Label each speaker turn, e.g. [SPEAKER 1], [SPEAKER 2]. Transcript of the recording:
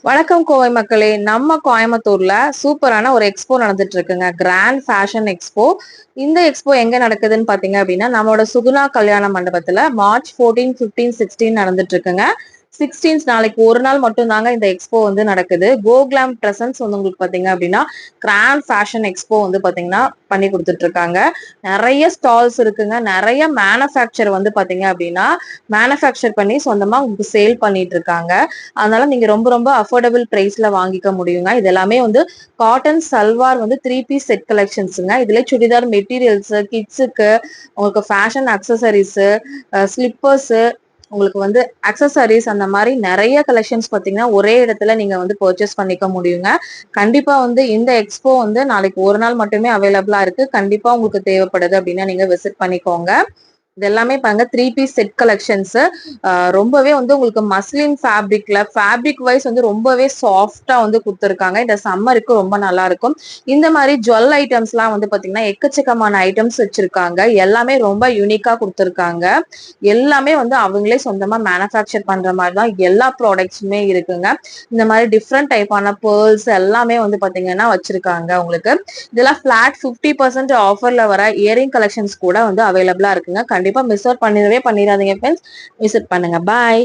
[SPEAKER 1] வணக்கம் கோவை மக்களே. நம்ம கோயம்புத்தூர்ல சூப்பரான ஒரு எக்ஸ்போ நடந்துட்டு இருக்குங்க. Grand fashion expo. இந்த எக்ஸ்போ எங்க நடக்குதுன்னு பாத்தீங்க அப்படின்னா, நம்மளோட சுகுணா கல்யாண மண்டபத்துல மார்ச் 14, 15, 16 நடந்துட்டு இருக்குங்க. 16 நாளைக்கு ஒரு நாள் மட்டும் தாங்க இந்த எக்ஸ்போ வந்து நடக்குது. கோகிளாம் பிரசன்ஸ் வந்து உங்களுக்கு பாத்தீங்க அப்படின்னா கிராண்ட் ஃபேஷன் எக்ஸ்போ வந்து பாத்தீங்கன்னா பண்ணி கொடுத்துட்டு இருக்காங்க. நிறைய ஸ்டால்ஸ் இருக்குங்க. நிறைய மேனுஃபேக்சர் வந்து பாத்தீங்க அப்படின்னா மேனுஃபேக்சர் பண்ணி சொந்தமா உங்களுக்கு சேல் பண்ணிட்டு இருக்காங்க. அதனால நீங்க ரொம்ப ரொம்ப அஃபோர்டபுள் பிரைஸ்ல வாங்கிக்க முடியுங்க. இது எல்லாமே வந்து காட்டன் சல்வார் வந்து 3 பீஸ் செட் கலெக்ஷன்ஸுங்க. இதுல சுடிதார் மெட்டீரியல்ஸ், கிட்ஸுக்கு, உங்களுக்கு ஃபேஷன் அக்சசரிஸ், ஸ்லிப்பர்ஸ், உங்களுக்கு வந்து அக்சசரிஸ் அந்த மாதிரி நிறைய கலெக்ஷன்ஸ் பாத்தீங்கன்னா ஒரே இடத்துல நீங்க வந்து பர்ச்சேஸ் பண்ணிக்க முடியுங்க. கண்டிப்பா வந்து இந்த எக்ஸ்போ வந்து நாளைக்கு ஒரு நாள் மட்டுமே அவைலபிளா இருக்கு. கண்டிப்பா உங்களுக்கு தேவைப்படுது அப்படின்னா நீங்க விசிட் பண்ணிக்கோங்க. இது எல்லாமே பாருங்க 3 பீஸ் செட் கலெக்ஷன்ஸ். ரொம்பவே வந்து உங்களுக்கு மஸ்லின் ஃபேப்ரிக்ல ஃபேப்ரிக் வைஸ் வந்து ரொம்பவே சாஃப்டா வந்து கொடுத்துருக்காங்க. இந்த சம்மருக்கு ரொம்ப நல்லா இருக்கும். இந்த மாதிரி ஜுவல் ஐட்டம்ஸ் எல்லாம் வந்து பாத்தீங்கன்னா எக்கச்சக்கமான ஐட்டம்ஸ் வச்சிருக்காங்க. எல்லாமே ரொம்ப யூனிக்கா கொடுத்துருக்காங்க. எல்லாமே வந்து அவங்களே சொந்தமா மேனுஃபேக்சர் பண்ற மாதிரி தான் எல்லா ப்ராடக்ட்ஸுமே இருக்குங்க. இந்த மாதிரி டிஃப்ரெண்ட் டைப்பான பேர்ல்ஸ் எல்லாமே வந்து பாத்தீங்கன்னா வச்சிருக்காங்க உங்களுக்கு. இதெல்லாம் ஃபிளாட் 50% ஆஃபர்ல வர இயரிங் கலெக்ஷன்ஸ் கூட வந்து அவைலபிளா இருக்குங்க. கண்டிப்பா மிஸ் அவுட் பண்ணிடவே பண்ணிடாதீங்க ஃப்ரெண்ட்ஸ். விசிட் பண்ணுங்க. பாய்.